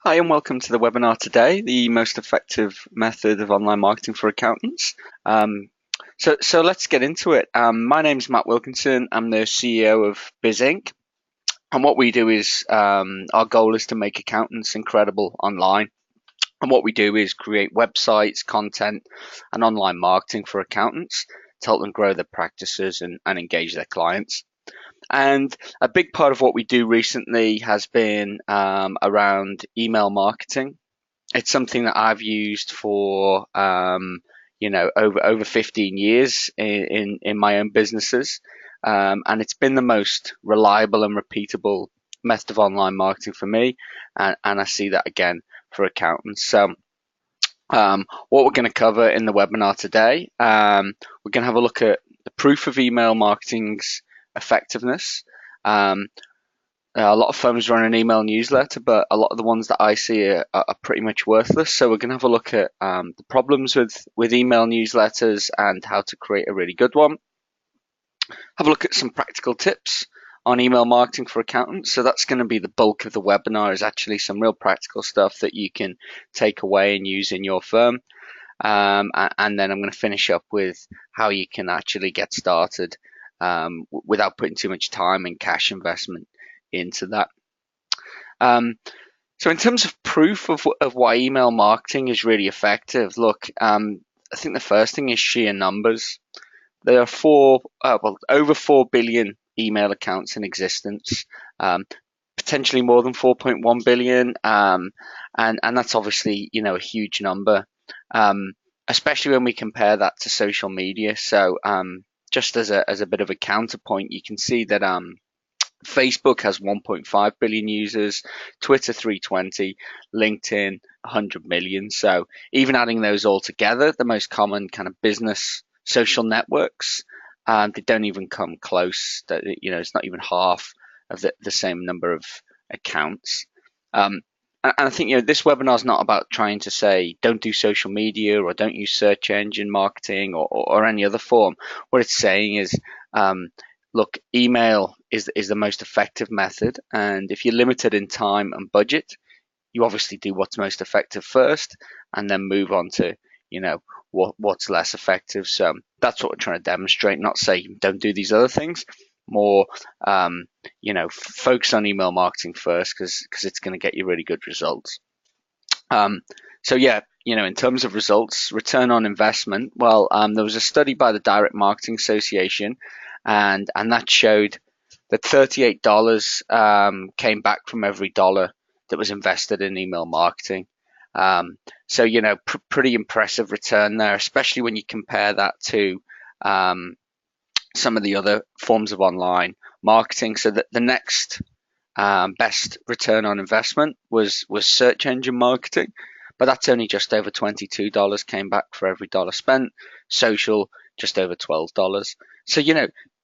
Hi and welcome to the webinar today, the most effective method of online marketing for accountants. So let's get into it. My name is Matt Wilkinson. I'm the CEO of Biz Inc. And what we do is our goal is to make accountants incredible online. And what we do is create websites, content, and online marketing for accountants to help them grow their practices and engage their clients. And a big part of what we do recently has been around email marketing. It's something that I've used for over 15 years in my own businesses, and it's been the most reliable and repeatable method of online marketing for me, and I see that again for accountants. So what we're going to cover in the webinar today, we're going to have a look at the proof of email marketing's effectiveness. A lot of firms run an email newsletter, but a lot of the ones that I see are pretty much worthless. So we're going to have a look at the problems with email newsletters and how to create a really good one. Have a look at some practical tips on email marketing for accountants. So that's going to be the bulk of the webinar, is actually some real practical stuff that you can take away and use in your firm. And then I'm going to finish up with how you can actually get started without putting too much time and cash investment into that. So in terms of proof of why email marketing is really effective, look, I think the first thing is sheer numbers. There are over 4 billion email accounts in existence, potentially more than 4.1 billion, and that's obviously a huge number, especially when we compare that to social media. So just as a bit of a counterpoint, you can see that Facebook has 1.5 billion users, Twitter 320, LinkedIn 100 million. So even adding those all together, the most common kind of business social networks, they don't even come close. It's not even half of the same number of accounts. And I think this webinar is not about trying to say don't do social media or don't use search engine marketing or any other form. What it's saying is look, email is the most effective method, and if you're limited in time and budget, you obviously do what's most effective first, and then move on to what's less effective. So that's what we're trying to demonstrate. Not say don't do these other things. More, focus on email marketing first because it's going to get you really good results. So yeah, in terms of results, return on investment. Well, there was a study by the Direct Marketing Association, and that showed that $38 came back from every dollar that was invested in email marketing. So pretty impressive return there, especially when you compare that to some of the other forms of online marketing. So that the next best return on investment was search engine marketing, but that's only just over $22 came back for every dollar spent. Social, just over $12. So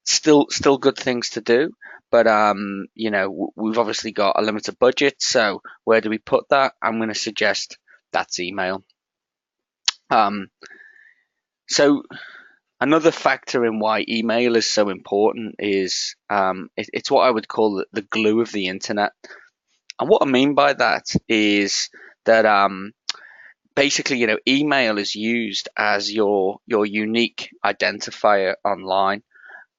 still good things to do, but we've obviously got a limited budget. So where do we put that? I'm going to suggest that's email. So another factor in why email is so important is it's what I would call the glue of the internet. And what I mean by that is that basically, email is used as your unique identifier online.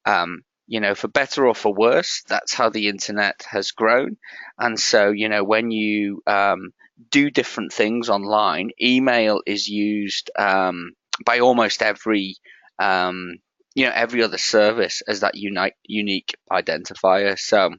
For better or for worse, that's how the internet has grown. And so, when you do different things online, email is used by almost every other service as that unique identifier. So,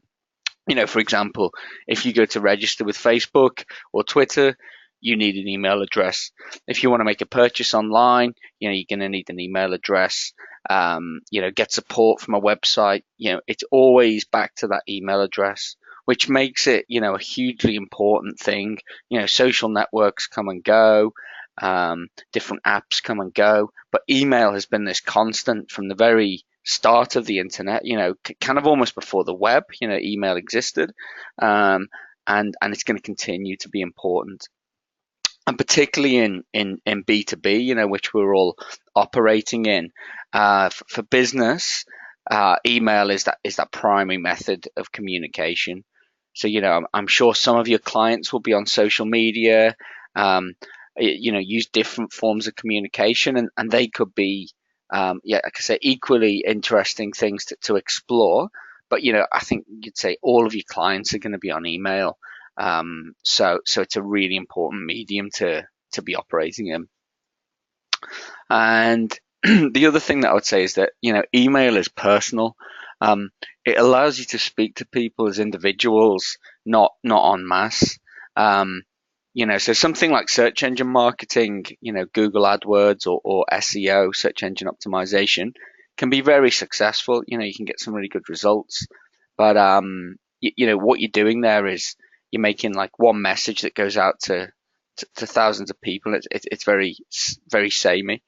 for example, if you go to register with Facebook or Twitter, you need an email address. If you want to make a purchase online, you're going to need an email address. Get support from a website. It's always back to that email address, which makes it, a hugely important thing. Social networks come and go, different apps come and go, but email has been this constant from the very start of the internet, kind of almost before the web, email existed, and it's going to continue to be important. And particularly in B2B, which we're all operating in, for business, email is that primary method of communication. So I'm sure some of your clients will be on social media. Use different forms of communication, and they could be, like I say, equally interesting things to explore. But I think you'd say all of your clients are going to be on email. So it's a really important medium to be operating in. And the other thing that I would say is that email is personal. It allows you to speak to people as individuals, not en masse. So something like search engine marketing, Google AdWords or SEO, search engine optimization, can be very successful. You can get some really good results, but what you're doing there is you're making like one message that goes out to thousands of people. It's very very samey.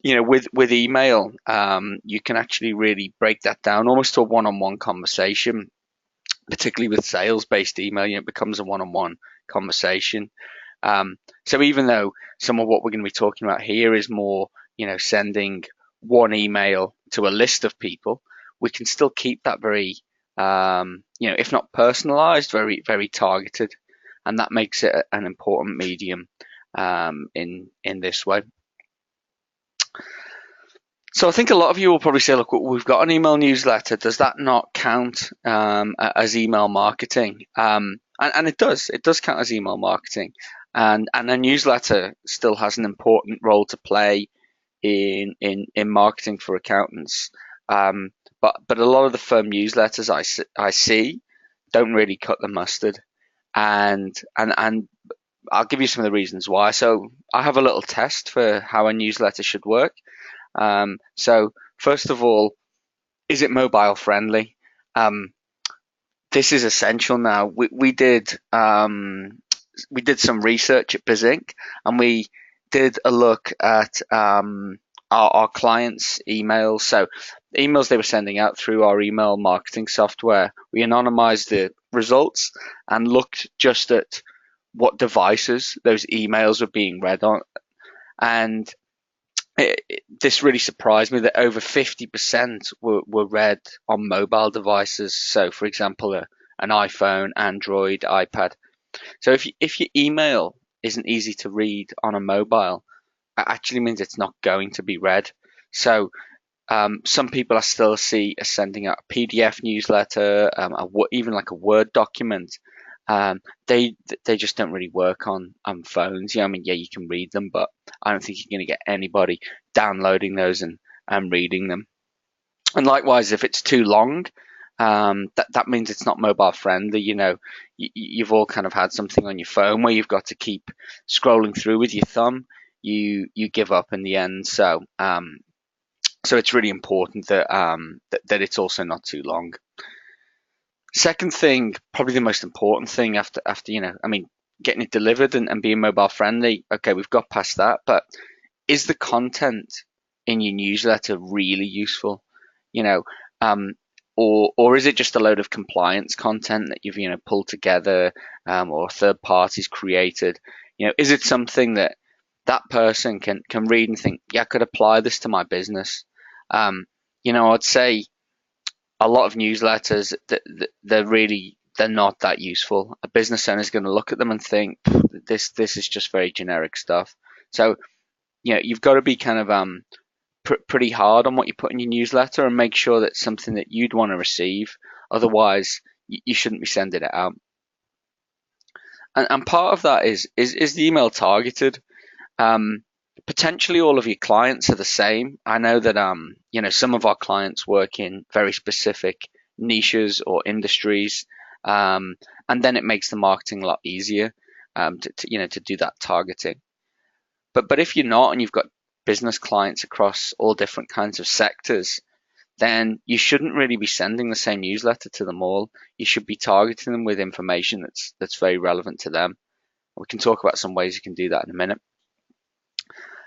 With email, you can actually really break that down almost to a one-on-one conversation, particularly with sales-based email. It becomes a one-on-one conversation. So even though some of what we're going to be talking about here is more, sending one email to a list of people, we can still keep that very, if not personalized, very, very targeted. And that makes it an important medium in this way. So I think a lot of you will probably say, look, we've got an email newsletter. Does that not count as email marketing? And it does. It does count as email marketing. And a newsletter still has an important role to play in marketing for accountants. But a lot of the firm newsletters I see don't really cut the mustard. And I'll give you some of the reasons why. So I have a little test for how a newsletter should work. So first of all, is it mobile friendly? This is essential now. We did some research at BizInc, and we did a look at our clients' emails. So the emails they were sending out through our email marketing software, we anonymized the results and looked just at what devices those emails were being read on. And this really surprised me that over 50% were read on mobile devices. So, for example, an iPhone, Android, iPad. So if your email isn't easy to read on a mobile, it actually means it's not going to be read. So some people I still see are sending out a PDF newsletter, even like a Word document. They just don't really work on phones. Yeah, you can read them, but I don't think you're going to get anybody downloading those and reading them. And likewise, if it's too long, that means it's not mobile friendly. You've all kind of had something on your phone where you've got to keep scrolling through with your thumb. You give up in the end. So it's really important that it's also not too long. Second thing, probably the most important thing after getting it delivered and being mobile friendly. Okay, we've got past that, but is the content in your newsletter really useful? Or is it just a load of compliance content that you've pulled together, or third parties created? Is it something that person can read and think, yeah, I could apply this to my business? I'd say a lot of newsletters they're not that useful. A business owner is going to look at them and think, this is just very generic stuff. So you've got to be kind of pretty hard on what you put in your newsletter and make sure that's something that you'd want to receive. Otherwise, you shouldn't be sending it out. And part of that is the email targeted. Potentially all of your clients are the same. I know that some of our clients work in very specific niches or industries, and then it makes the marketing a lot easier to do that targeting. But if you're not and you've got business clients across all different kinds of sectors, then you shouldn't really be sending the same newsletter to them all. You should be targeting them with information that's very relevant to them. We can talk about some ways you can do that in a minute.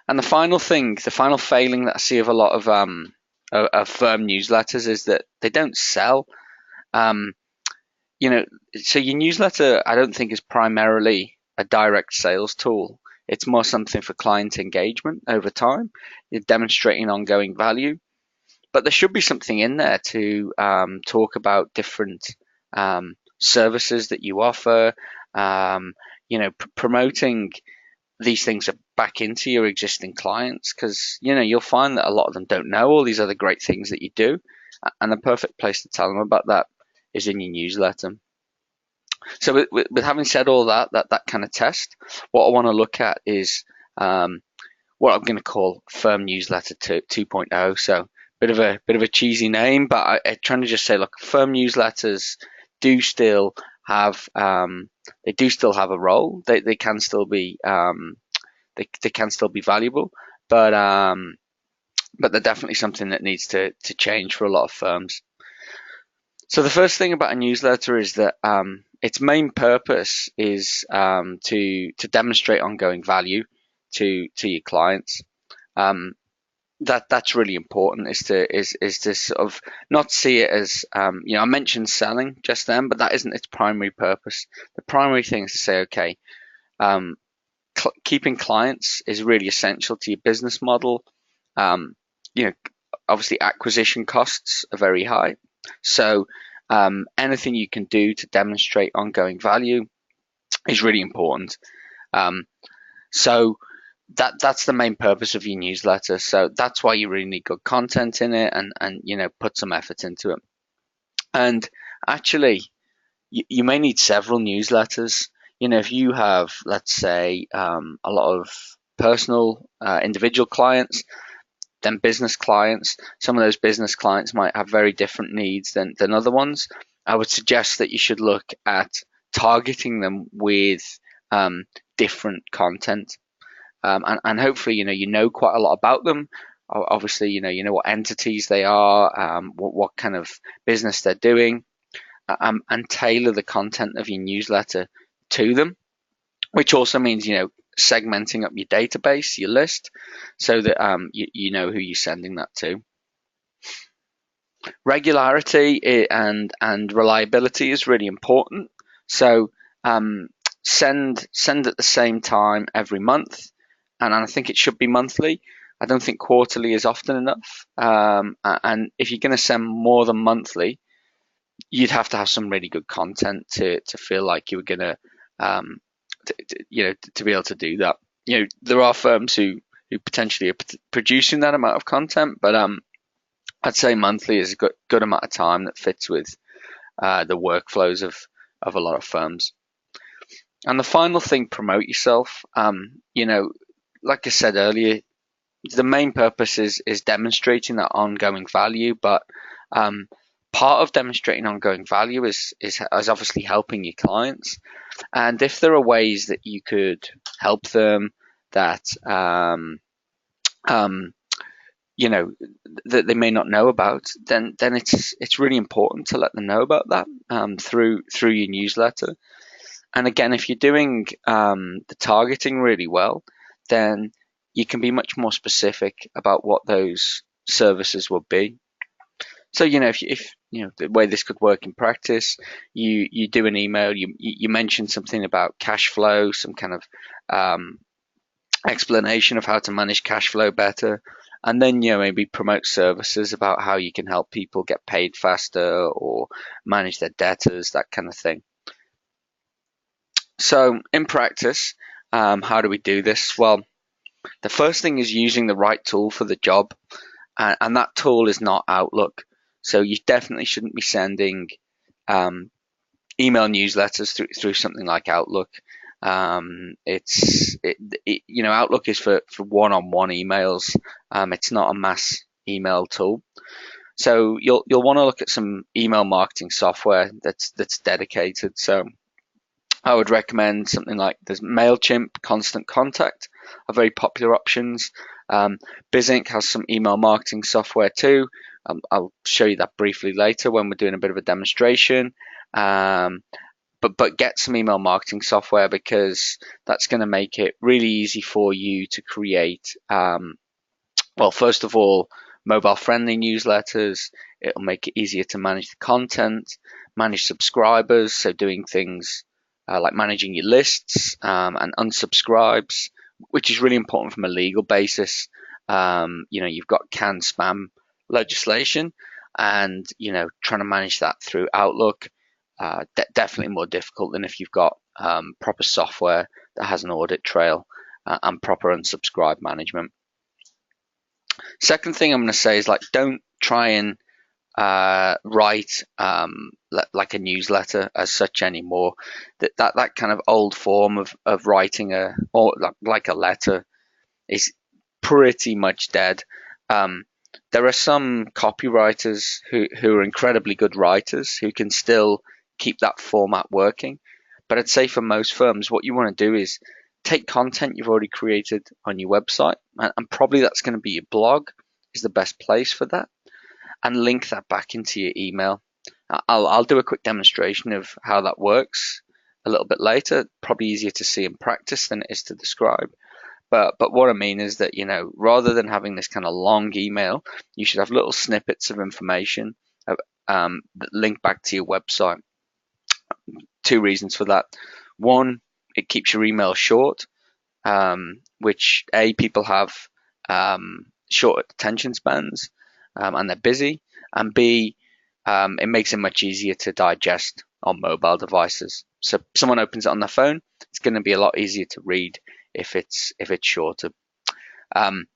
And the final failing that I see of a lot of firm newsletters is that they don't sell. So your newsletter, I don't think, is primarily a direct sales tool. It's more something for client engagement over time. You're demonstrating ongoing value, but there should be something in there to talk about different services that you offer, promoting these things are back into your existing clients, because you'll find that a lot of them don't know all these other great things that you do, and the perfect place to tell them about that is in your newsletter. So with having said all that kind of test, what I want to look at is what I'm going to call Firm Newsletter 2.0. So bit of a cheesy name, but I'm trying to just say, look, firm newsletters do still have a role. They can still be they can still be valuable, but they're definitely something that needs to change for a lot of firms. So the first thing about a newsletter is that its main purpose is to demonstrate ongoing value to your clients. That's really important, is to sort of not see it as I mentioned selling just then, but that isn't its primary purpose. The primary thing is to say, okay, keeping clients is really essential to your business model. Obviously acquisition costs are very high, so anything you can do to demonstrate ongoing value is really important. So that's the main purpose of your newsletter. So that's why you really need good content in it, and put some effort into it. And actually, you may need several newsletters. If you have, let's say, a lot of personal individual clients, then business clients, some of those business clients might have very different needs than other ones. I would suggest that you should look at targeting them with different content. And hopefully, you know quite a lot about them. Obviously, you know what entities they are, what kind of business they're doing, and tailor the content of your newsletter to them, which also means, segmenting up your database, your list, so that you know who you're sending that to. Regularity and reliability is really important. So send at the same time every month, and I think it should be monthly. I don't think quarterly is often enough. And if you're going to send more than monthly, you'd have to have some really good content to feel like you were going to to be able to do that. There are firms who potentially are producing that amount of content, but I'd say monthly is a good amount of time that fits with the workflows of a lot of firms. And the final thing, promote yourself. Like I said earlier, the main purpose is demonstrating that ongoing value, but part of demonstrating ongoing value is obviously helping your clients. And if there are ways that you could help them that that they may not know about, then it's really important to let them know about that through your newsletter. And again, if you're doing the targeting really well, then you can be much more specific about what those services will be. So if the way this could work in practice, you do an email, you mention something about cash flow, some kind of explanation of how to manage cash flow better, and then maybe promote services about how you can help people get paid faster or manage their debtors, that kind of thing. So in practice, how do we do this? Well, the first thing is using the right tool for the job, and that tool is not Outlook. So you definitely shouldn't be sending email newsletters through something like Outlook. Outlook is for one-on-one emails. It's not a mass email tool. So you'll want to look at some email marketing software that's dedicated. So I would recommend something like there's MailChimp, Constant Contact are very popular options. BizInk has some email marketing software too. I'll show you that briefly later when we're doing a bit of a demonstration. But get some email marketing software, because that's going to make it really easy for you to create, first of all, mobile friendly newsletters. It'll make it easier to manage the content, manage subscribers, so doing things like managing your lists and unsubscribes, which is really important from a legal basis. You've got canned spam legislation, and trying to manage that through Outlook definitely more difficult than if you've got proper software that has an audit trail and proper unsubscribe management. Second thing I'm going to say is, like, don't try and write like a newsletter as such anymore. That kind of old form of writing or like a letter is pretty much dead. There are some copywriters who are incredibly good writers who can still keep that format working. But I'd say for most firms, what you want to do is take content you've already created on your website, and probably that's going to be your blog is the best place for that, and link that back into your email. I'll do a quick demonstration of how that works a little bit later. Probably easier to see in practice than it is to describe. But what I mean is that, rather than having this kind of long email, you should have little snippets of information that link back to your website. Two reasons for that. One, it keeps your email short, which people have short attention spans, and they're busy, and B, it makes it much easier to digest on mobile devices. So if someone opens it on their phone, it's going to be a lot easier to read if it's shorter. And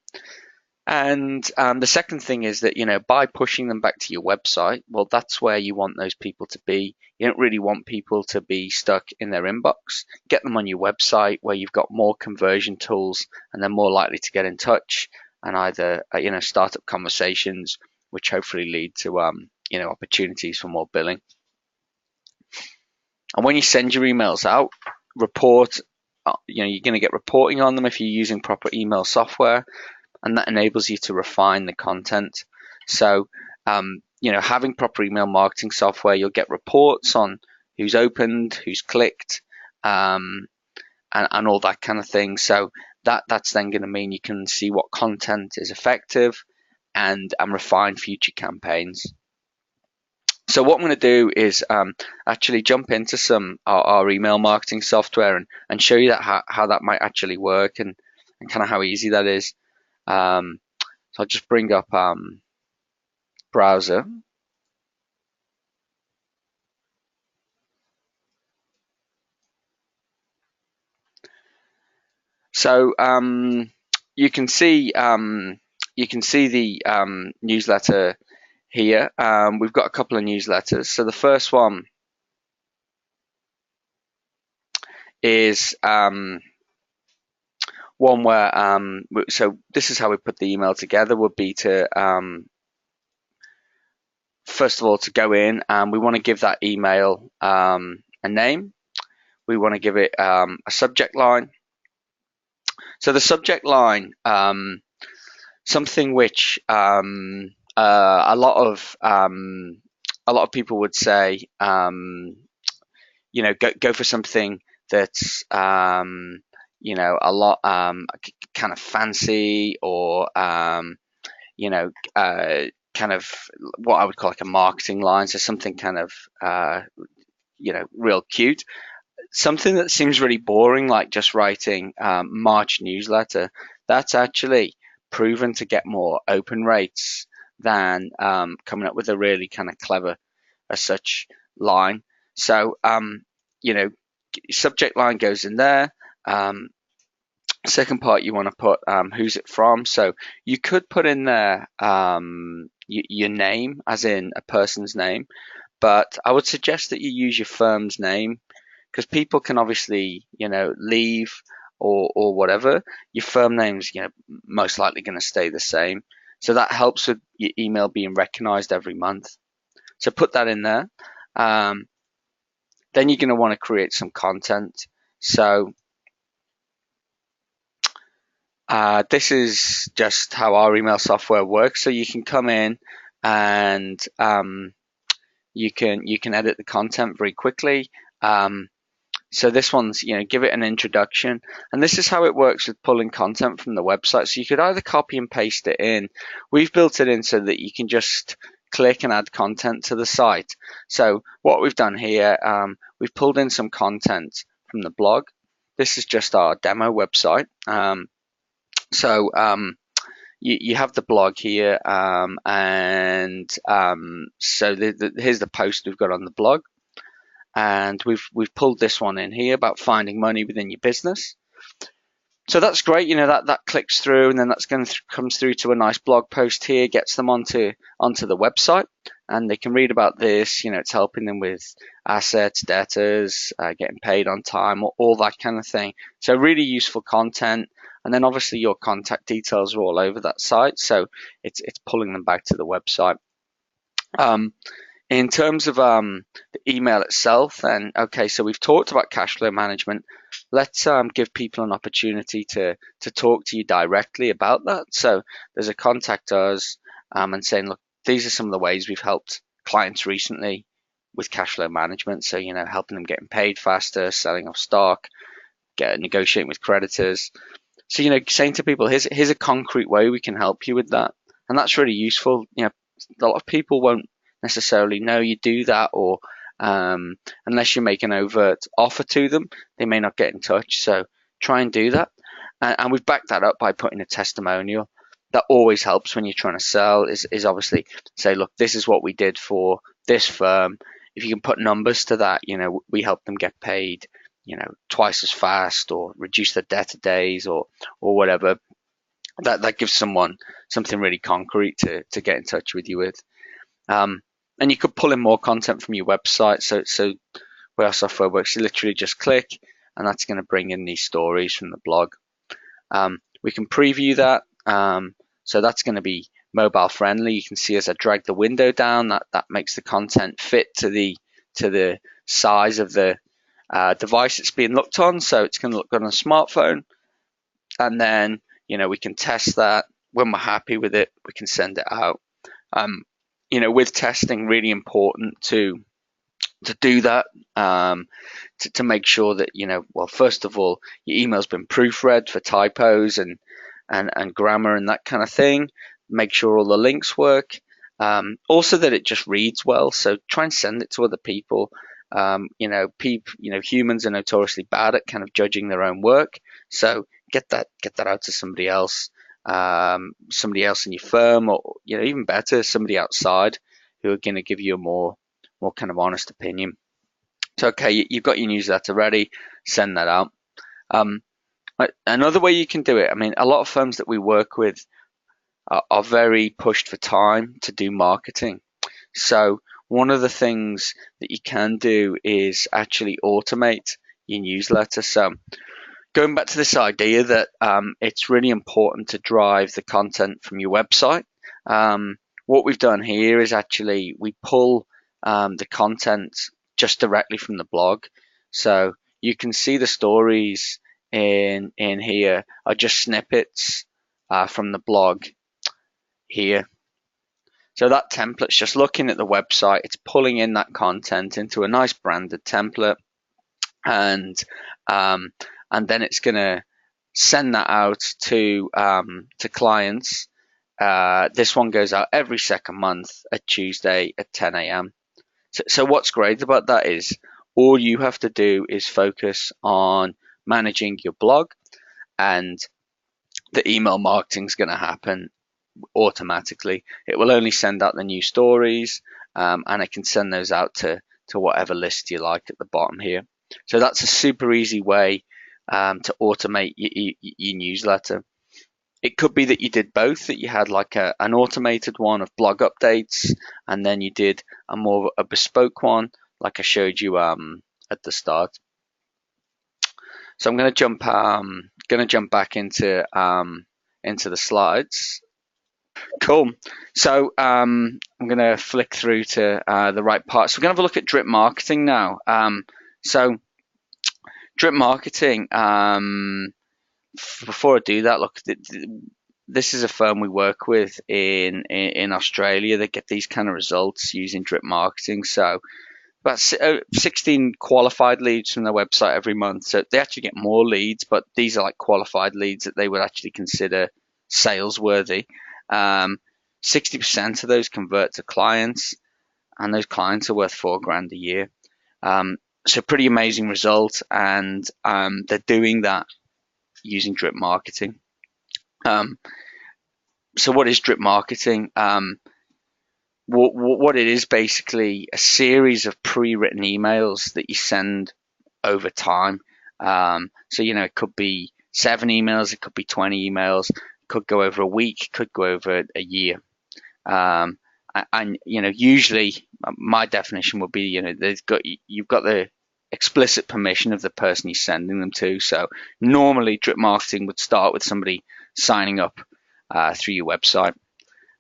the second thing is that, by pushing them back to your website, well, that's where you want those people to be. You don't really want people to be stuck in their inbox. Get them on your website where you've got more conversion tools, and they're more likely to get in touch and either start up conversations, which hopefully lead to opportunities for more billing. And when you send your emails out, report. You're going to get reporting on them if you're using proper email software, and that enables you to refine the content. So, having proper email marketing software, you'll get reports on who's opened, who's clicked, and all that kind of thing. So that's then going to mean you can see what content is effective and refine future campaigns. So what I'm going to do is actually jump into some our email marketing software and show you that how that might actually work and kind of how easy that is. So I'll just bring up browser. So you can see the newsletter here. We've got a couple of newsletters. So the first one is one where so this is how we put the email together. Would be to first of all to go in, and we want to give that email a name. We want to give it a subject line. So the subject line, something which a lot of people would say, go for something that's a lot kind of fancy, or kind of what I would call like a marketing line. So something kind of real cute. Something that seems really boring, like just writing March newsletter, that's actually proven to get more open rates than coming up with a really kind of clever as such line. So subject line goes in there. Second part, you want to put who's it from. So you could put in there your name, as in a person's name, but I would suggest that you use your firm's name, because people can obviously leave or whatever. Your firm name's most likely going to stay the same, so that helps with your email being recognized every month. So put that in there. Then you're going to want to create some content. So this is just how our email software works. So you can come in and you can edit the content very quickly. So this one's, give it an introduction, and this is how it works with pulling content from the website. So you could either copy and paste it in. We've built it in so that you can just click and add content to the site. So what we've done here, we've pulled in some content from the blog. This is just our demo website. So you have the blog here, and so here's the post we've got on the blog. and we've pulled this one in here about finding money within your business. So that's great, that clicks through, and then that's going to comes through to a nice blog post here, gets them onto the website, and they can read about this. It's helping them with assets, debtors, getting paid on time, all that kind of thing. So really useful content, and then obviously your contact details are all over that site, so it's pulling them back to the website. In terms of the email itself, then, okay, so we've talked about cash flow management. Let's give people an opportunity to talk to you directly about that. So there's a contact us and saying, look, these are some of the ways we've helped clients recently with cash flow management. So, helping them getting paid faster, selling off stock, negotiating with creditors. So, saying to people, here's a concrete way we can help you with that. And that's really useful. A lot of people won't necessarily know you do that, or unless you make an overt offer to them, they may not get in touch. So try and do that, and we've backed that up by putting a testimonial. That always helps when you're trying to sell. Is obviously say, look, this is what we did for this firm. If you can put numbers to that, we help them get paid, twice as fast, or reduce their debtor days, or whatever. That gives someone something really concrete to get in touch with you with. And you could pull in more content from your website. So where our software works, you literally just click, and that's going to bring in these stories from the blog. We can preview that. So that's going to be mobile friendly. You can see as I drag the window down, that makes the content fit to the size of the device it's being looked on. So it's going to look good on a smartphone. And then, we can test that. When we're happy with it, we can send it out. With testing, really important to do that, to make sure that, well, first of all, your email's been proofread for typos and grammar and that kind of thing. Make sure all the links work. Also that it just reads well. So try and send it to other people. Humans are notoriously bad at kind of judging their own work. So get that out to somebody else. Somebody else in your firm, or even better, somebody outside who are going to give you a more kind of honest opinion. So okay, you've got your newsletter ready, send that out. Another way you can do it, a lot of firms that we work with are very pushed for time to do marketing. So one of the things that you can do is actually automate your newsletter. So going back to this idea that it's really important to drive the content from your website, what we've done here is actually we pull the content just directly from the blog. So you can see the stories in here are just snippets from the blog here. So that template's just looking at the website. It's pulling in that content into a nice branded template, and then it's going to send that out to clients. This one goes out every second month at Tuesday at 10 a.m. So what's great about that is all you have to do is focus on managing your blog, and the email marketing is going to happen automatically. It will only send out the new stories, and it can send those out to whatever list you like at the bottom here. So that's a super easy way to automate your newsletter. It could be that you did both, that you had like an automated one of blog updates, and then you did a bespoke one, like I showed you at the start. So I'm going to jump back into the slides. Cool. So I'm going to flick through to the right part. So we're going to have a look at drip marketing now. So drip marketing. Before I do that, look, this is a firm we work with in Australia that get these kind of results using drip marketing. So about 16 qualified leads from their website every month. So they actually get more leads, but these are like qualified leads that they would actually consider sales worthy. 60% of those convert to clients, and those clients are worth $4,000 a year. So pretty amazing result, and they're doing that using drip marketing. So what is drip marketing? what it is basically a series of pre-written emails that you send over time. So it could be 7 emails, it could be 20 emails, it could go over a week, it could go over a year. Um, and usually my definition would be you've got the explicit permission of the person you're sending them to. So normally drip marketing would start with somebody signing up through your website.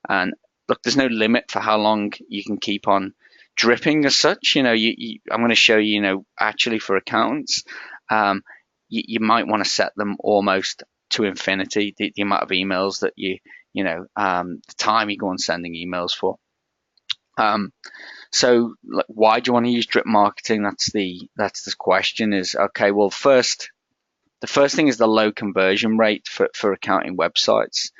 And look, there's no limit for how long you can keep on dripping as such. I'm going to show you, actually for accountants, you might want to set them almost to infinity, the amount of emails that the time you go on sending emails for. So why do you want to use drip marketing? That's the question is, okay, well, the first thing is the low conversion rate for accounting websites.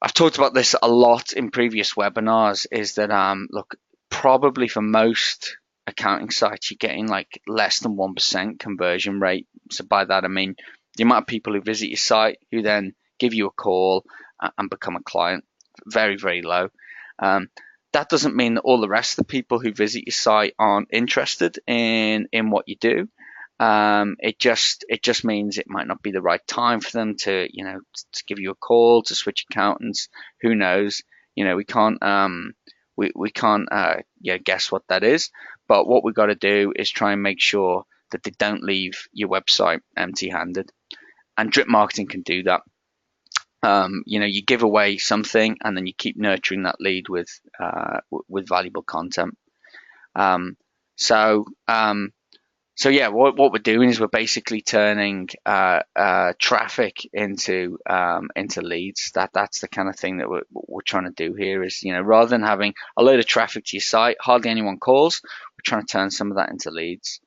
I've talked about this a lot in previous webinars, is that look, probably for most accounting sites, you're getting like less than 1% conversion rate. So by that, I mean the amount of people who visit your site who then give you a call and become a client, very, very low. That doesn't mean that all the rest of the people who visit your site aren't interested in what you do. It just means it might not be the right time for them to give you a call, to switch accountants. Who knows? We can't guess what that is. But what we've got to do is try and make sure that they don't leave your website empty-handed. And drip marketing can do that. You give away something and then you keep nurturing that lead with valuable content. So yeah, what we're doing is we're basically turning traffic into leads. That's the kind of thing that we're trying to do here. Is rather than having a load of traffic to your site, hardly anyone calls, we're trying to turn some of that into leads.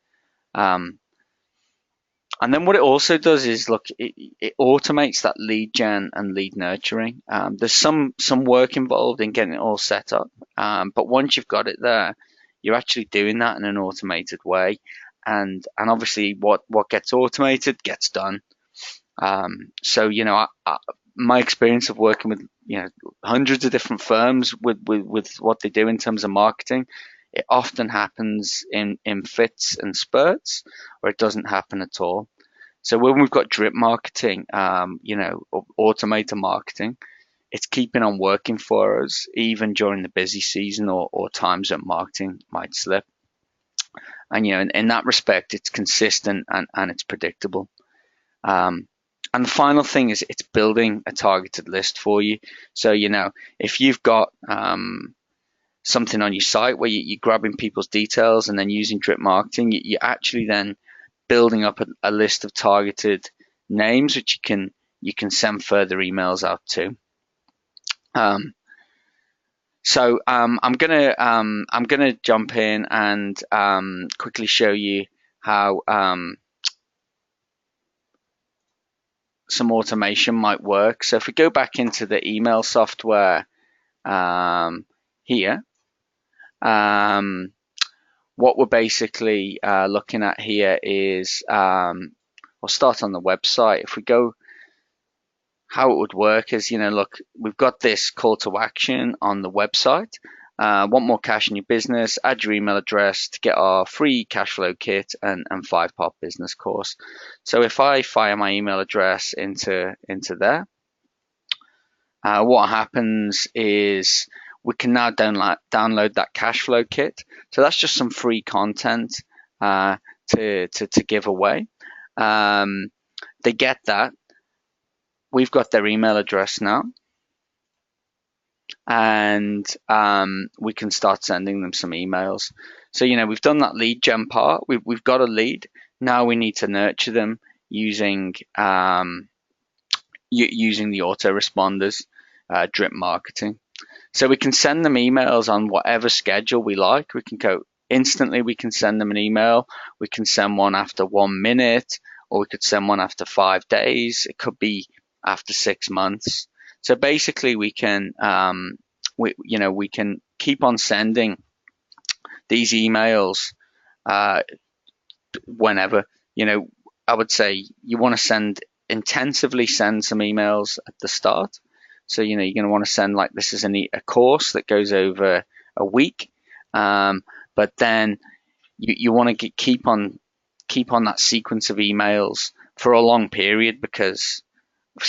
And then what it also does is, look, it automates that lead gen and lead nurturing. There's some work involved in getting it all set up, but once you've got it there, you're actually doing that in an automated way. And obviously, what gets automated gets done. So my experience of working with hundreds of different firms with what they do in terms of marketing, it often happens in fits and spurts, or it doesn't happen at all. So when we've got drip marketing, automated marketing, it's keeping on working for us even during the busy season or times that marketing might slip. And in that respect, it's consistent and it's predictable. And the final thing is it's building a targeted list for you. So if you've got something on your site where you're grabbing people's details and then using drip marketing, you're actually then building up a list of targeted names which you can send further emails out to. So I'm gonna jump in and quickly show you how some automation might work. So if we go back into the email software here, what we're basically looking at here is I'll start on the website. If we go, how it would work is, look, we've got this call to action on the website. Want more cash in your business? Add your email address to get our free cash flow kit and 5-part business course. So if I fire my email address into there, what happens is we can now download that cash flow kit. So that's just some free content to give away. They get that. We've got their email address now, and we can start sending them some emails. So we've done that lead gen part. We've got a lead. Now we need to nurture them using using the autoresponders, drip marketing. So we can send them emails on whatever schedule we like. We can go instantly. We can send them an email. We can send one after 1 minute, or we could send one after 5 days. It could be after 6 months. So basically, we can we can keep on sending these emails whenever. I would say you want to intensively send some emails at the start, So you're going to want to send like this is a course that goes over a week, but then you want to keep on that sequence of emails for a long period, because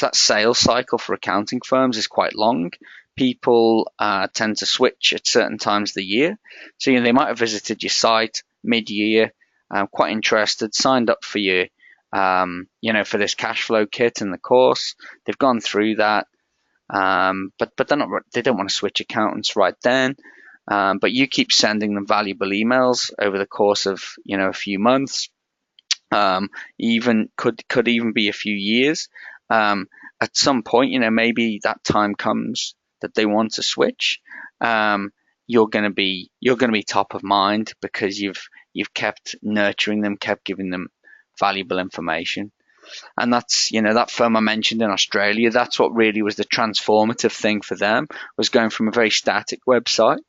that sales cycle for accounting firms is quite long. People tend to switch at certain times of the year. So they might have visited your site mid-year, quite interested, signed up for you, for this cash flow kit and the course. They've gone through that, but they don't want to switch accountants right then. But you keep sending them valuable emails over the course of a few months, even could even be a few years. At some point, maybe that time comes that they want to switch. You're going to be top of mind, because you've kept nurturing them, kept giving them valuable information. And that's, that firm I mentioned in Australia, that's what really was the transformative thing for them, was going from a very static website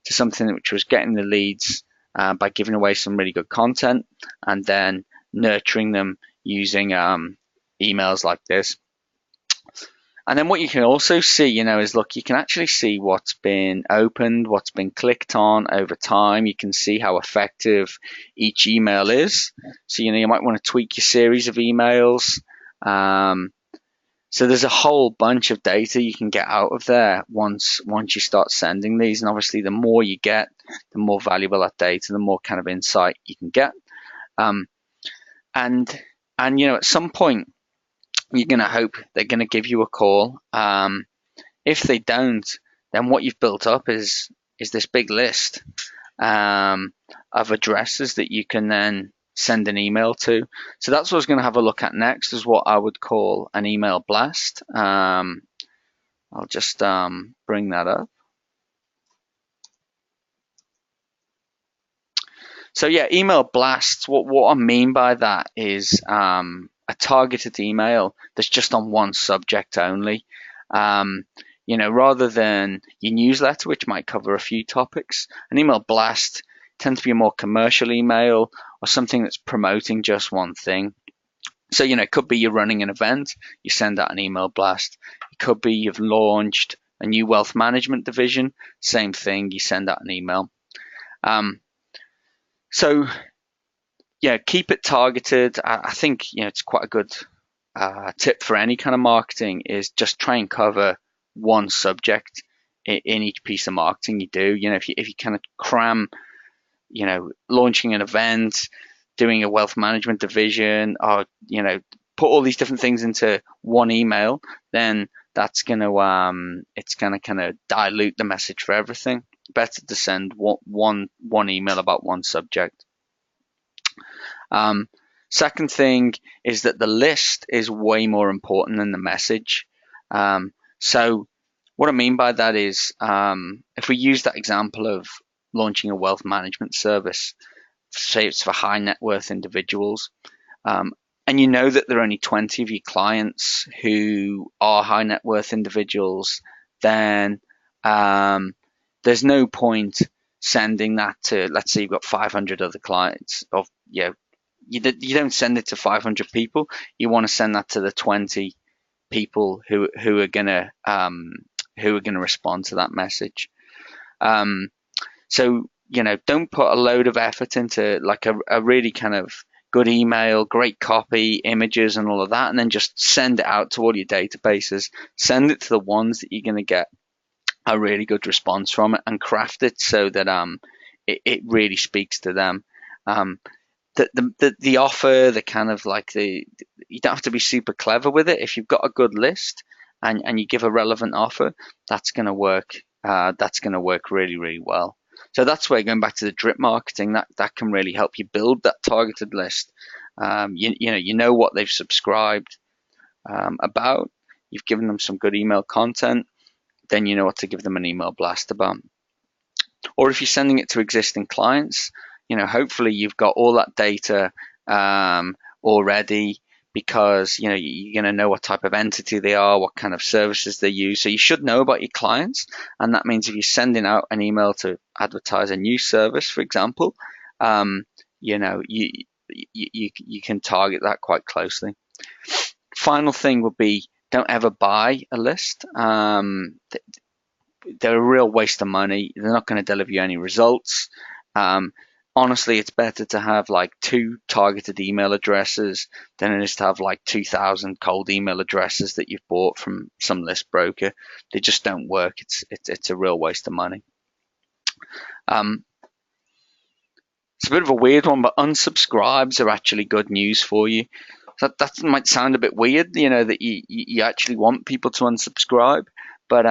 to something which was getting the leads by giving away some really good content, and then nurturing them using emails like this. And then what you can also see, is look, you can actually see what's been opened, what's been clicked on over time. You can see how effective each email is. So, you might want to tweak your series of emails. So there's a whole bunch of data you can get out of there once you start sending these. And obviously, the more you get, the more valuable that data, the more kind of insight you can get. And at some point, you're going to hope they're going to give you a call. If they don't, then what you've built up is this big list of addresses that you can then send an email to. So that's what I was going to have a look at next, is what I would call an email blast. I'll just bring that up. So yeah, email blasts, what I mean by that is a targeted email that's just on one subject only. Rather than your newsletter, which might cover a few topics, an email blast tends to be a more commercial email, or something that's promoting just one thing. So, it could be you're running an event, you send out an email blast. It could be you've launched a new wealth management division, same thing, you send out an email. So, yeah, keep it targeted. I think, it's quite a good tip for any kind of marketing, is just try and cover one subject in each piece of marketing you do. If you kind of cram, launching an event, doing a wealth management division, or put all these different things into one email, then that's it's gonna kind of dilute the message for everything. Better to send one email about one subject. Second thing is that the list is way more important than the message. So what I mean by that is, if we use that example of launching a wealth management service, say it's for high net worth individuals, and that there are only 20 of your clients who are high net worth individuals, then there's no point sending that to, let's say you've got 500 other clients. You don't send it to 500 people. You want to send that to the 20 people who are gonna respond to that message. So don't put a load of effort into like a really kind of good email, great copy, images, and all of that, and then just send it out to all your databases. Send it to the ones that you're going to get a really good response from it, and craft it so that it really speaks to them. The offer, the kind of like you don't have to be super clever with it. If you've got a good list and you give a relevant offer, that's going to work. That's going to work really, really well. So that's where, going back to the drip marketing, that can really help you build that targeted list. You know what they've subscribed about. You've given them some good email content. Then you know what to give them an email blast about. Or if you're sending it to existing clients, hopefully you've got all that data already, because you're going to know what type of entity they are, what kind of services they use. So you should know about your clients, and that means if you're sending out an email to advertise a new service, for example, you can target that quite closely. Final thing would be don't ever buy a list. They're a real waste of money. They're not going to deliver you any results. Honestly, it's better to have like 2 targeted email addresses than it is to have like 2,000 cold email addresses that you've bought from some list broker. They just don't work. It's a real waste of money. It's a bit of a weird one, but unsubscribes are actually good news for you. That might sound a bit weird, that you actually want people to unsubscribe, but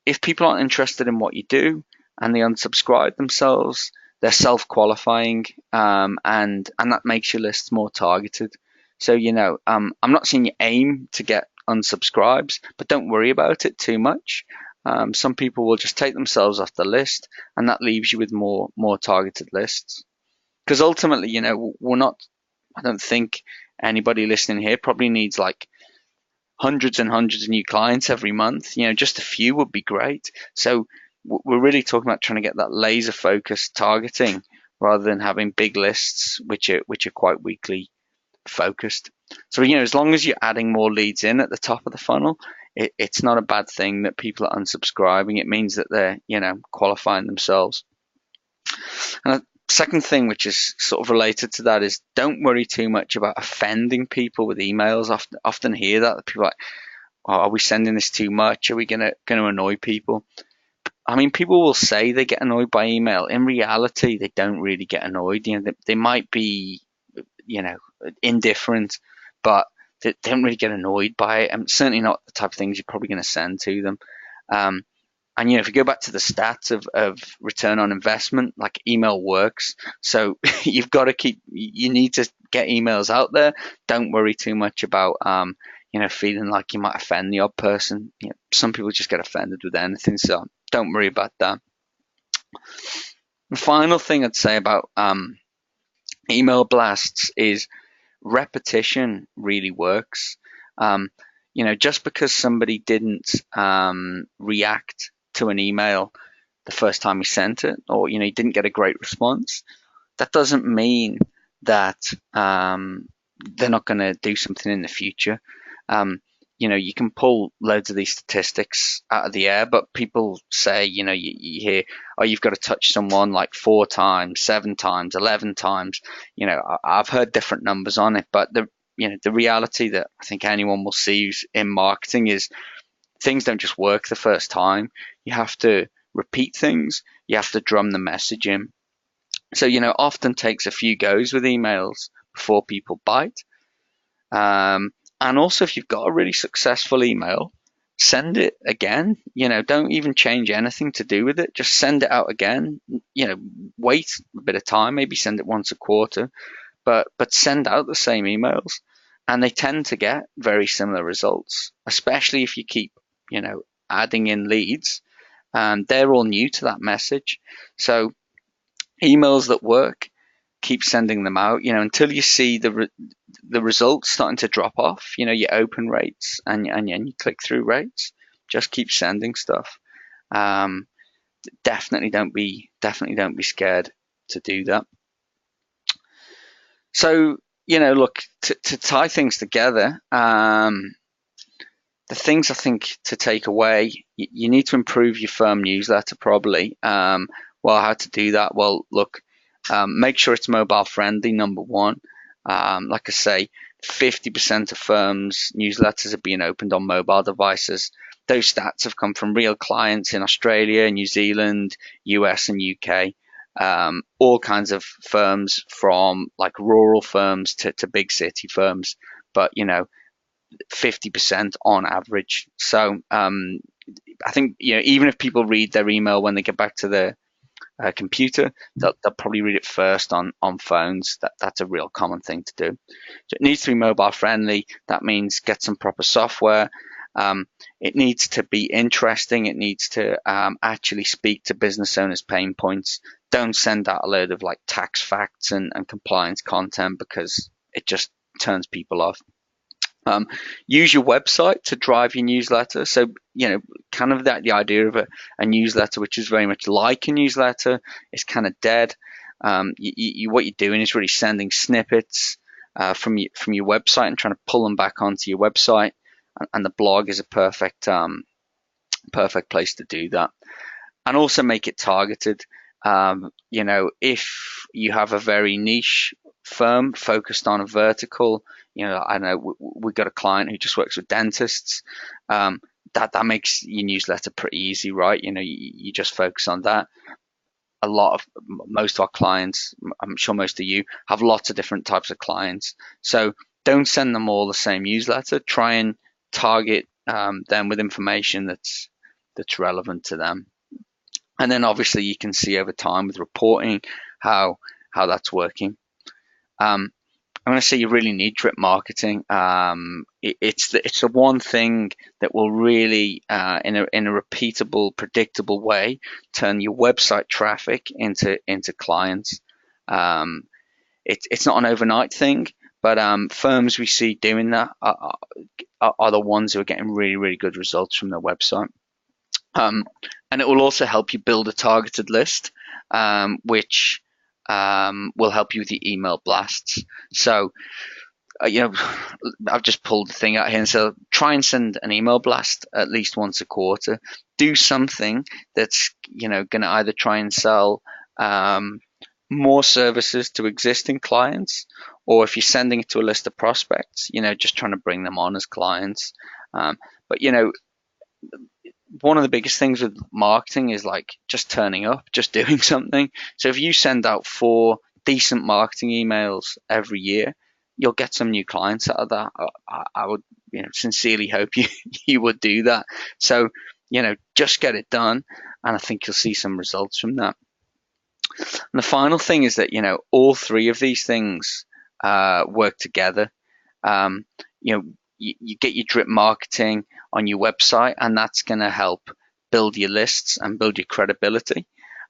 if people aren't interested in what you do and they unsubscribe themselves, they're self-qualifying, and that makes your lists more targeted. So, I'm not saying you aim to get unsubscribes, but don't worry about it too much. Some people will just take themselves off the list, and that leaves you with more targeted lists. Because ultimately, I don't think anybody listening here probably needs like hundreds and hundreds of new clients every month. Just a few would be great. So we're really talking about trying to get that laser focused targeting rather than having big lists which are quite weakly focused. So as long as you're adding more leads in at the top of the funnel, it's not a bad thing that people are unsubscribing. It means that they're qualifying themselves. And the second thing, which is sort of related to that, is don't worry too much about offending people with emails. Often hear that people are like, oh, are we sending this too much? Are we gonna annoy people? I mean, people will say they get annoyed by email. In reality, they don't really get annoyed. They might be, indifferent, but they don't really get annoyed by it. And certainly not the type of things you're probably going to send to them. And if you go back to the stats of return on investment, like email works. So you need to get emails out there. Don't worry too much about feeling like you might offend the odd person. Some people just get offended with anything, so don't worry about that. The final thing I'd say about email blasts is repetition really works. Just because somebody didn't react to an email the first time you sent it, or you didn't get a great response, that doesn't mean that they're not going to do something in the future. You can pull loads of these statistics out of the air, but people say, you hear, oh, you've got to touch someone like 4 times, 7 times, 11 times. I've heard different numbers on it, but the reality that I think anyone will see in marketing is things don't just work the first time. You have to repeat things. You have to drum the message in. So, often takes a few goes with emails before people bite. And also, if you've got a really successful email, send it again. Don't even change anything to do with it. Just send it out again. Wait a bit of time, maybe send it once a quarter, but send out the same emails. And they tend to get very similar results, especially if you keep, adding in leads. They're all new to that message. So emails that work, keep sending them out, until you see the results starting to drop off, your open rates and your click-through rates. Just keep sending stuff. Definitely don't be scared to do that. So, look, to tie things together, the things I think to take away, you need to improve your firm newsletter probably. Well, how to do that? Well, look, make sure it's mobile friendly, number one. Like I say, 50% of firms' newsletters are being opened on mobile devices. Those stats have come from real clients in Australia, New Zealand, US, and UK. All kinds of firms, from like rural firms to big city firms, but 50% on average. So I think even if people read their email when they get back to their computer, they'll probably read it first on phones. That's a real common thing to do. So it needs to be mobile friendly. That means get some proper software. It needs to be interesting. It needs to actually speak to business owners' pain points. Don't send out a load of like tax facts and compliance content, because it just turns people off. Use your website to drive your newsletter. So, kind of the idea of a newsletter, which is very much like a newsletter, is kind of dead. What you're doing is really sending snippets, from your website and trying to pull them back onto your website. And the blog is a perfect place to do that. And also make it targeted. If you have a very niche firm focused on a vertical, I know we've got a client who just works with dentists. That makes your newsletter pretty easy, right? You just focus on that. Most of our clients, I'm sure most of you, have lots of different types of clients. So don't send them all the same newsletter. Try and target them with information that's relevant to them. And then obviously you can see over time with reporting how that's working. I'm going to say you really need drip marketing. It's the one thing that will really, in a repeatable, predictable way, turn your website traffic into clients. It's not an overnight thing, but firms we see doing that are the ones who are getting really, really good results from their website. And it will also help you build a targeted list, which will help you with the email blasts. So, I've just pulled the thing out here, and so try and send an email blast at least once a quarter. Do something that's going to either try and sell more services to existing clients, or if you're sending it to a list of prospects, just trying to bring them on as clients. But one of the biggest things with marketing is like just turning up, just doing something. So if you send out 4 decent marketing emails every year, you'll get some new clients out of that. I would sincerely hope you would do that. So just get it done, and I think you'll see some results from that. And the final thing is that all 3 of these things work together. You get your drip marketing on your website, and that's going to help build your lists and build your credibility.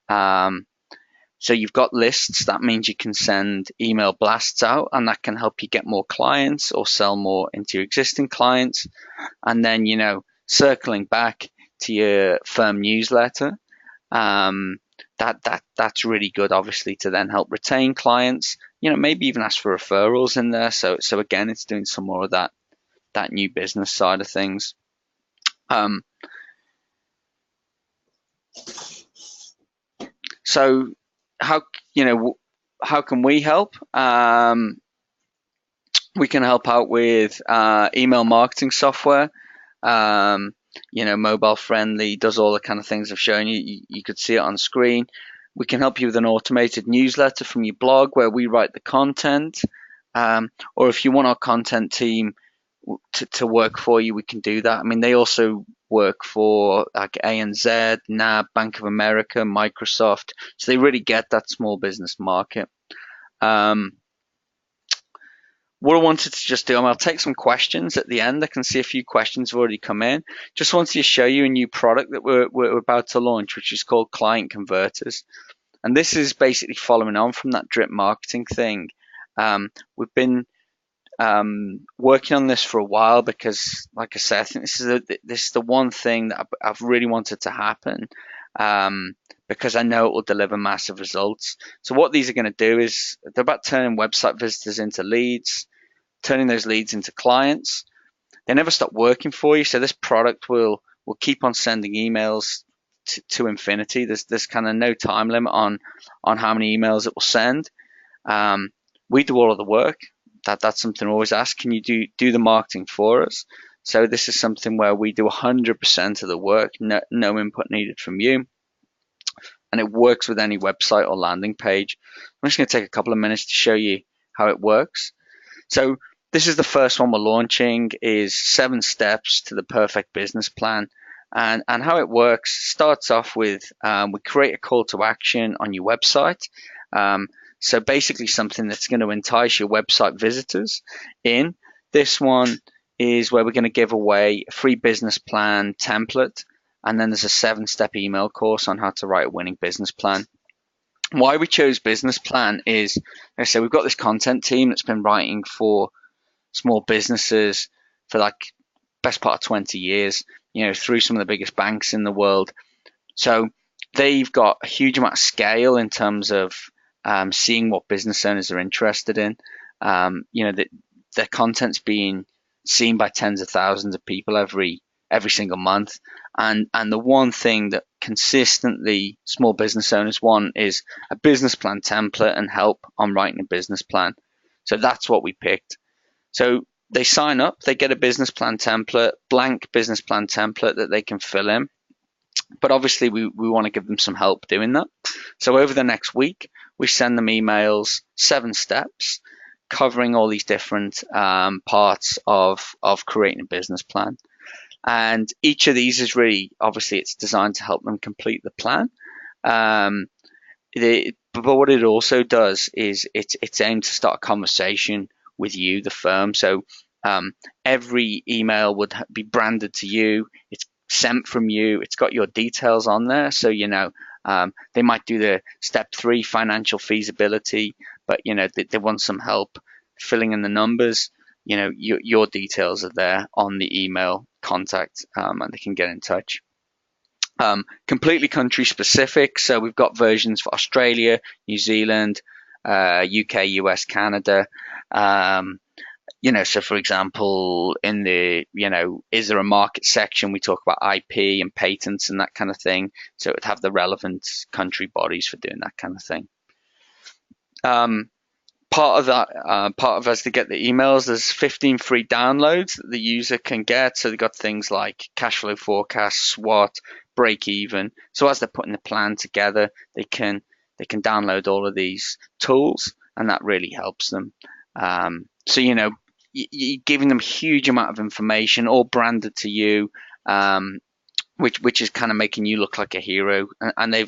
So you've got lists. That means you can send email blasts out, and that can help you get more clients or sell more into your existing clients. And then, circling back to your firm newsletter, that's really good, obviously, to then help retain clients. Maybe even ask for referrals in there. So again, it's doing some more of that new business side of things. So how can we help? We can help out with email marketing software. Mobile friendly, does all the kind of things I've shown you. You could see it on screen. We can help you with an automated newsletter from your blog where we write the content. Or if you want our content team to work for you, we can do that. I mean, they also work for like ANZ, NAB, Bank of America, Microsoft. So they really get that small business market. What I wanted to just do, I'll take some questions at the end. I can see a few questions have already come in. Just wanted to show you a new product that we're about to launch, which is called Client Converters. And this is basically following on from that drip marketing thing. We've been working on this for a while because, like I said, I think this is the one thing that I've really wanted to happen, because I know it will deliver massive results. So what these are going to do is they're about turning website visitors into leads, turning those leads into clients. They never stop working for you. So this product will keep on sending emails to infinity. There's kind of no time limit on how many emails it will send. We do all of the work. That's something I always ask. Can you do the marketing for us? So this is something where we do 100% of the work, no input needed from you. And it works with any website or landing page. I'm just going to take a couple of minutes to show you how it works. So this is the first one we're launching, is 7 steps to the perfect business plan. And how it works starts off with we create a call to action on your website. So basically something that's going to entice your website visitors in. This one is where we're going to give away a free business plan template. And then there's a 7-step email course on how to write a winning business plan. Why we chose business plan is, like I said, we've got this content team that's been writing for small businesses for like best part of 20 years, through some of the biggest banks in the world. So they've got a huge amount of scale in terms of seeing what business owners are interested in. that their content's being seen by tens of thousands of people every single month. And the one thing that consistently small business owners want is a business plan template and help on writing a business plan. So that's what we picked. So they sign up, they get a business plan template, blank business plan template that they can fill in. But obviously we want to give them some help doing that. So over the next week, we send them emails, 7 steps, covering all these different parts of creating a business plan. And each of these is really, obviously, it's designed to help them complete the plan. But what it also does is it's aimed to start a conversation with you, the firm. So every email would be branded to you. It's sent from you. It's got your details on there. So, they might do the step 3 financial feasibility, but, they want some help filling in the numbers. Your details are there on the email contact, and they can get in touch. Completely country specific. So we've got versions for Australia, New Zealand, UK, US, Canada. So for example, in the, is there a market section? We talk about IP and patents and that kind of thing. So it would have the relevant country bodies for doing that kind of thing. Part of as they get the emails, there's 15 free downloads that the user can get. So they've got things like cash flow forecast, SWOT, break even. So as they're putting the plan together, they can download all of these tools, and that really helps them. So you're giving them a huge amount of information, all branded to you, which is kind of making you look like a hero. And they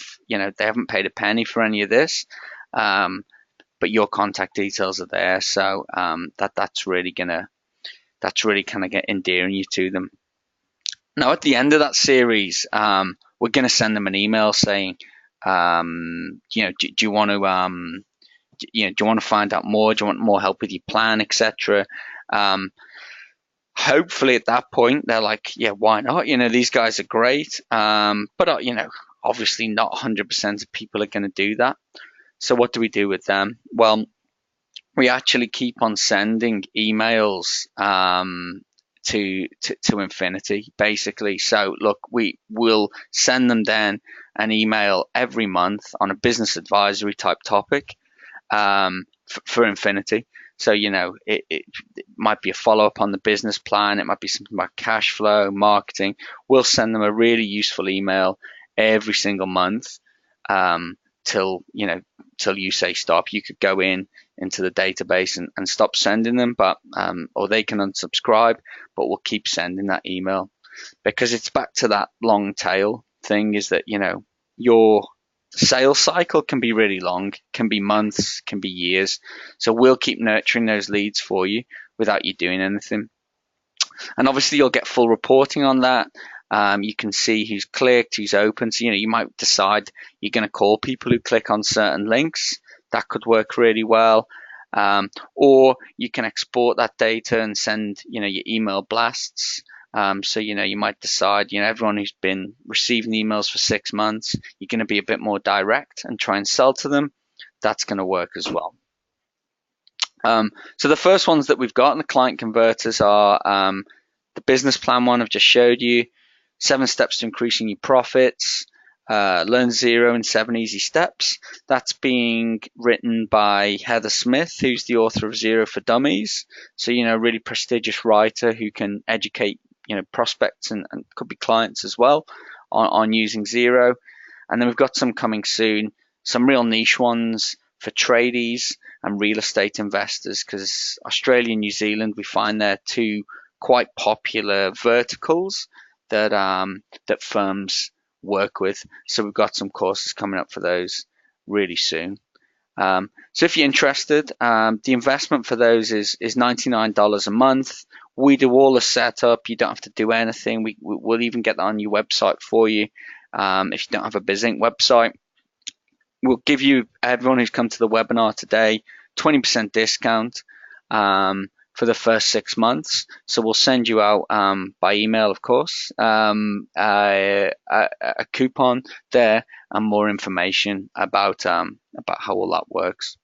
haven't paid a penny for any of this. But your contact details are there, so that's really kind of get endearing you to them. Now, at the end of that series, we're gonna send them an email saying, do you want to find out more? Do you want more help with your plan, etc. Hopefully, at that point, they're like, yeah, why not? These guys are great, but obviously, not 100% of people are going to do that. So what do we do with them? Well, we actually keep on sending emails to infinity, basically. So look, we will send them then an email every month on a business advisory type topic for infinity. So it might be a follow up on the business plan. It might be something about cash flow, marketing. We'll send them a really useful email every single month till you say stop. You could go into the database and stop sending them, but or they can unsubscribe, but we'll keep sending that email, because it's back to that long tail thing, is that your sales cycle can be really long, can be months, can be years. So we'll keep nurturing those leads for you without you doing anything. And obviously you'll get full reporting on that. You can see who's clicked, who's open. So, you might decide you're going to call people who click on certain links. That could work really well. Or you can export that data and send, your email blasts. So, you might decide, everyone who's been receiving emails for 6 months, you're going to be a bit more direct and try and sell to them. That's going to work as well. So the first ones that we've got in the client converters are the business plan one I've just showed you, 7 steps to increasing your profits, learn Xero in 7 easy steps. That's being written by Heather Smith, who's the author of Xero for Dummies. So, really prestigious writer who can educate, prospects and could be clients as well on using Xero. And then we've got some coming soon, some real niche ones for tradies and real estate investors, because Australia and New Zealand, we find they're 2 quite popular verticals that firms work with. So we've got some courses coming up for those really soon. So if you're interested, the investment for those is $99 a month. We do all the setup. You don't have to do anything. We'll even get that on your website for you. If you don't have a BizInc website, we'll give you, everyone who's come to the webinar today, 20% discount for the first 6 months. So we'll send you out by email, of course, a coupon there and more information about how all that works.